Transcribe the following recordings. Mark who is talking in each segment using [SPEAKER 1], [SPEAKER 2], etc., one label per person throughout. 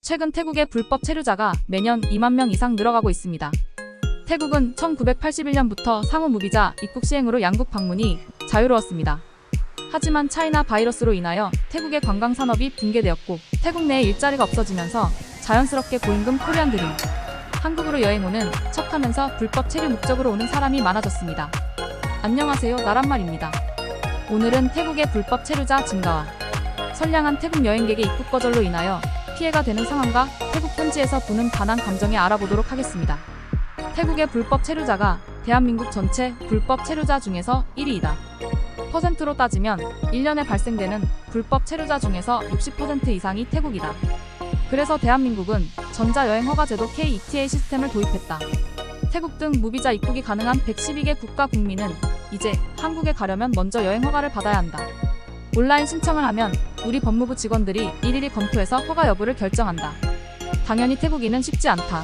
[SPEAKER 1] 최근 태국의 불법 체류자가 매년 2만 명 이상 늘어가고 있습니다. 태국은 1981년부터 상호 무비자 입국 시행으로 양국 방문이 자유로웠습니다. 하지만 차이나 바이러스로 인하여 태국의 관광 산업이 붕괴되었고 태국 내에 일자리가 없어지면서 자연스럽게 고임금 코리안 드림, 한국으로 여행 오는 척하면서 불법 체류 목적으로 오는 사람이 많아졌습니다. 안녕하세요, 나란말입니다. 오늘은 태국의 불법 체류자 증가와 선량한 태국 여행객의 입국 거절로 인하여 피해가 되는 상황과 태국 현지에서 부는 반한 감정에 알아보도록 하겠습니다. 태국의 불법 체류자가 대한민국 전체 불법 체류자 중에서 1위이다. 퍼센트로 따지면 1년에 발생되는 불법 체류자 중에서 60% 이상이 태국이다. 그래서 대한민국은 전자여행허가제도 KETA 시스템을 도입했다. 태국 등 무비자 입국이 가능한 112개 국가 국민은 이제 한국에 가려면 먼저 여행허가를 받아야 한다. 온라인 신청을 하면 우리 법무부 직원들이 일일이 검토해서 허가 여부를 결정한다. 당연히 태국인은 쉽지 않다.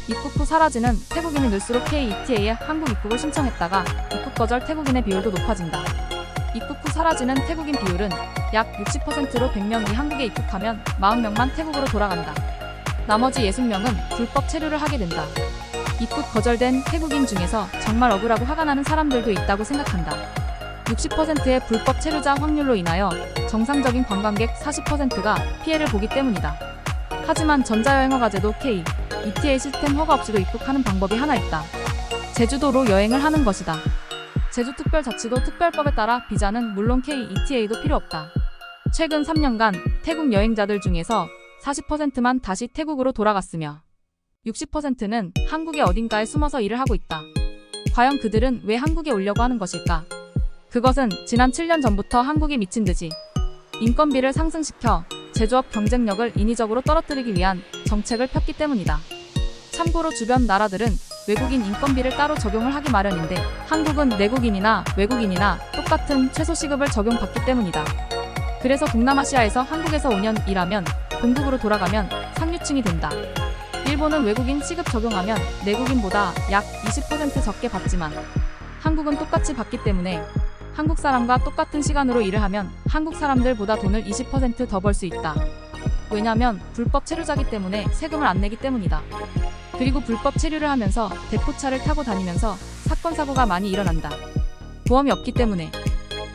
[SPEAKER 1] 입국 후 사라지는 태국인이 늘수록 KETA에 한국 입국을 신청했다가 입국 거절 태국인의 비율도 높아진다. 입국 후 사라지는 태국인 비율은 약 60%로 100명이 한국에 입국하면 40명만 태국으로 돌아간다. 나머지 60명은 불법 체류를 하게 된다. 입국 거절된 태국인 중에서 정말 억울하고 화가 나는 사람들도 있다고 생각한다. 60%의 불법 체류자 확률로 인하여 정상적인 관광객 40%가 피해를 보기 때문이다. 하지만 전자여행허가제도 KETA 시스템 허가 없이도 입국하는 방법이 하나 있다. 제주도로 여행을 하는 것이다. 제주특별자치도 특별법에 따라 비자는 물론 KETA도 필요 없다. 최근 3년간 태국 여행자들 중에서 40%만 다시 태국으로 돌아갔으며 60%는 한국의 어딘가에 숨어서 일을 하고 있다. 과연 그들은 왜 한국에 오려고 하는 것일까? 그것은 지난 7년 전부터 한국이 미친 듯이 인건비를 상승시켜 제조업 경쟁력을 인위적으로 떨어뜨리기 위한 정책을 폈기 때문이다. 참고로 주변 나라들은 외국인 인건비를 따로 적용을 하기 마련인데 한국은 내국인이나 외국인이나 똑같은 최소시급을 적용받기 때문이다. 그래서 동남아시아에서 한국에서 5년 일하면 본국으로 돌아가면 상류층이 된다. 일본은 외국인 시급 적용하면 내국인보다 약 20% 적게 받지만 한국은 똑같이 받기 때문에 한국 사람과 똑같은 시간으로 일을 하면 한국 사람들보다 돈을 20% 더 벌 수 있다. 왜냐면 불법 체류자기 때문에 세금을 안 내기 때문이다. 그리고 불법 체류를 하면서 대포차를 타고 다니면서 사건 사고가 많이 일어난다. 보험이 없기 때문에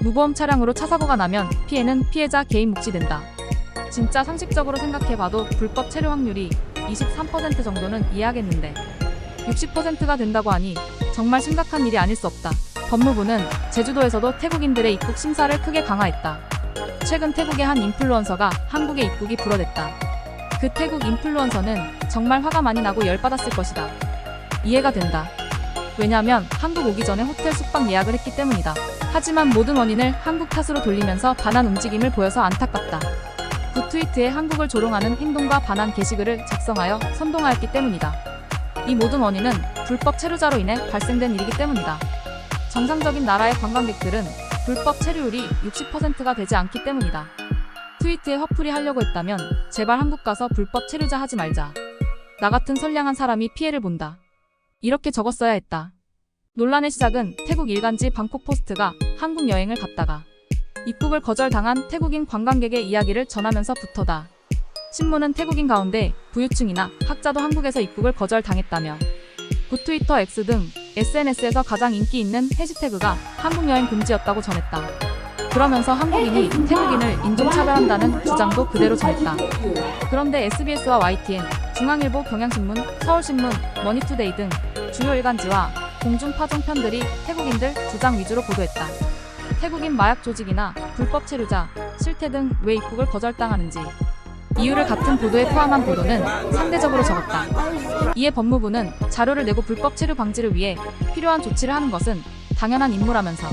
[SPEAKER 1] 무보험 차량으로 차 사고가 나면 피해는 피해자 개인 몫이 된다. 진짜 상식적으로 생각해봐도 불법 체류 확률이 23% 정도는 이해하겠는데 60%가 된다고 하니 정말 심각한 일이 아닐 수 없다. 법무부는 제주도에서도 태국인들의 입국 심사를 크게 강화했다. 최근 태국의 한 인플루언서가 한국에 입국이 불어댔다. 그 태국 인플루언서는 정말 화가 많이 나고 열받았을 것이다. 이해가 된다. 왜냐면 한국 오기 전에 호텔 숙박 예약을 했기 때문이다. 하지만 모든 원인을 한국 탓으로 돌리면서 반한 움직임을 보여서 안타깝다. 그 트위트에 한국을 조롱하는 행동과 반한 게시글을 작성하여 선동하였기 때문이다. 이 모든 원인은 불법 체류자로 인해 발생된 일이기 때문이다. 정상적인 나라의 관광객들은 불법 체류율이 60%가 되지 않기 때문이다. 트위트에 화풀이 하려고 했다면 제발 한국 가서 불법 체류자 하지 말자. 나 같은 선량한 사람이 피해를 본다. 이렇게 적었어야 했다. 논란의 시작은 태국 일간지 방콕포스트가 한국 여행을 갔다가 입국을 거절당한 태국인 관광객의 이야기를 전하면서부터다. 신문은 태국인 가운데 부유층이나 학자도 한국에서 입국을 거절당했다며 굿트위터 X 등 SNS에서 가장 인기 있는 해시태그가 한국 여행 금지였다고 전했다. 그러면서 한국인이 태국인을 인종차별한다는 주장도 그대로 전했다. 그런데 SBS와 YTN, 중앙일보, 경향신문, 서울신문, 머니투데이 등 주요 일간지와 공중파종편들이 태국인들 주장 위주로 보도했다. 태국인 마약 조직이나 불법 체류자, 실태 등 왜 입국을 거절당하는지 이유를 같은 보도에 포함한 보도는 상대적으로 적었다. 이에 법무부는 자료를 내고 불법 체류 방지를 위해 필요한 조치를 하는 것은 당연한 임무라면서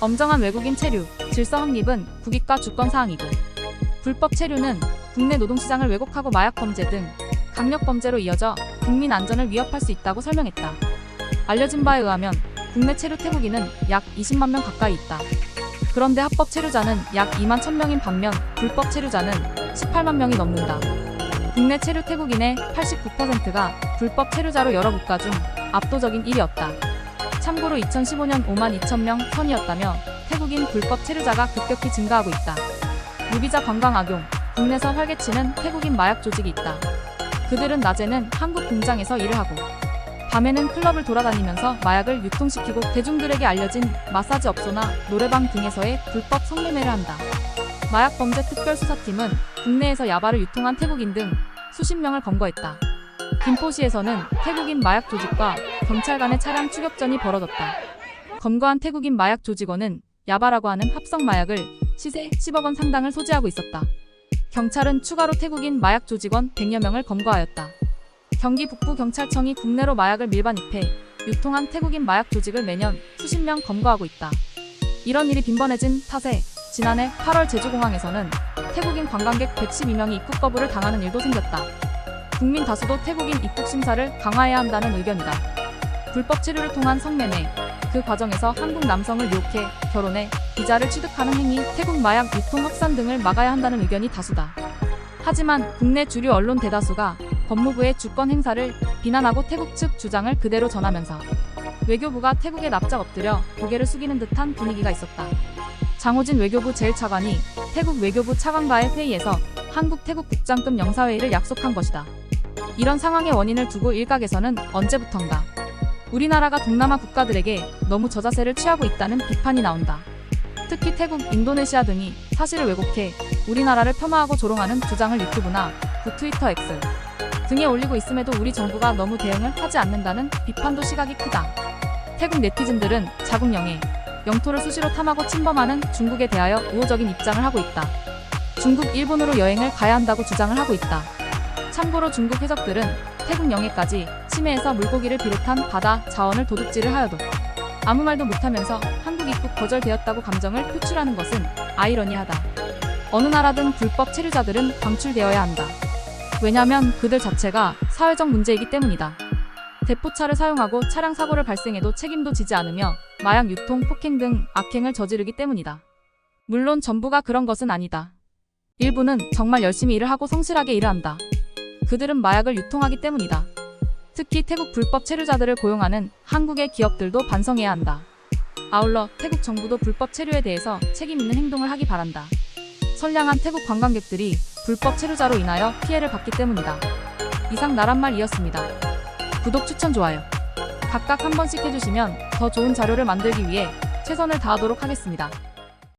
[SPEAKER 1] 엄정한 외국인 체류, 질서 확립은 국익과 주권 사항이고 불법 체류는 국내 노동시장을 왜곡하고 마약 범죄 등 강력 범죄로 이어져 국민 안전을 위협할 수 있다고 설명했다. 알려진 바에 의하면 국내 체류 태국인은 약 20만 명 가까이 있다. 그런데 합법 체류자는 약 2만 1,000명인 반면 불법 체류자는 18만 명이 넘는다. 국내 체류 태국인의 89%가 불법 체류자로 여러 국가 중 압도적인 1위였다. 참고로 2015년 5만 2천 명 선이었다며 태국인 불법 체류자가 급격히 증가하고 있다. 무비자 관광 악용, 국내에서 활개치는 태국인 마약 조직이 있다. 그들은 낮에는 한국 공장에서 일을 하고 밤에는 클럽을 돌아다니면서 마약을 유통시키고 대중들에게 알려진 마사지 업소나 노래방 등에서의 불법 성매매를 한다. 마약범죄 특별수사팀은 국내에서 야바를 유통한 태국인 등 수십 명을 검거했다. 김포시에서는 태국인 마약 조직과 경찰 간의 차량 추격전이 벌어졌다. 검거한 태국인 마약 조직원은 야바라고 하는 합성 마약을 시세 10억 원 상당을 소지하고 있었다. 경찰은 추가로 태국인 마약 조직원 100여 명을 검거하였다. 경기 북부경찰청이 국내로 마약을 밀반 입해 유통한 태국인 마약 조직을 매년 수십 명 검거하고 있다. 이런 일이 빈번해진 탓에 지난해 8월 제주공항에서는 태국인 관광객 112명이 입국 거부를 당하는 일도 생겼다. 국민 다수도 태국인 입국 심사를 강화해야 한다는 의견이다. 불법 체류를 통한 성매매, 그 과정에서 한국 남성을 유혹해 결혼해 비자를 취득하는 행위, 태국 마약 유통 확산 등을 막아야 한다는 의견이 다수다. 하지만 국내 주류 언론 대다수가 법무부의 주권 행사를 비난하고 태국 측 주장을 그대로 전하면서 외교부가 태국에 납작 엎드려 고개를 숙이는 듯한 분위기가 있었다. 장호진 외교부 제1차관이 태국 외교부 차관과의 회의에서 한국-태국 국장급 영사회의를 약속한 것이다. 이런 상황의 원인을 두고 일각에서는 언제부턴가 우리나라가 동남아 국가들에게 너무 저자세를 취하고 있다는 비판이 나온다. 특히 태국, 인도네시아 등이 사실을 왜곡해 우리나라를 폄하하고 조롱하는 주장을 유튜브나 트위터 X 등에 올리고 있음에도 우리 정부가 너무 대응을 하지 않는다는 비판도 시각이 크다. 태국 네티즌들은 자국 영해, 영토를 수시로 탐하고 침범하는 중국에 대하여 우호적인 입장을 하고 있다. 중국, 일본으로 여행을 가야 한다고 주장을 하고 있다. 참고로 중국 해적들은 태국 영해까지 침해해서 물고기를 비롯한 바다 자원을 도둑질을 하여도 아무 말도 못하면서 한국 입국 거절되었다고 감정을 표출하는 것은 아이러니하다. 어느 나라든 불법 체류자들은 방출되어야 한다. 왜냐면 그들 자체가 사회적 문제이기 때문이다. 대포차를 사용하고 차량 사고를 발생해도 책임도 지지 않으며 마약 유통, 폭행 등 악행을 저지르기 때문이다. 물론 전부가 그런 것은 아니다. 일부는 정말 열심히 일을 하고 성실하게 일을 한다. 그들은 마약을 유통하기 때문이다. 특히 태국 불법 체류자들을 고용하는 한국의 기업들도 반성해야 한다. 아울러 태국 정부도 불법 체류에 대해서 책임 있는 행동을 하기 바란다. 선량한 태국 관광객들이 불법 체류자로 인하여 피해를 받기 때문이다. 이상 나란말이었습니다. 구독, 추천, 좋아요 각각 한 번씩 해주시면 더 좋은 자료를 만들기 위해 최선을 다하도록 하겠습니다.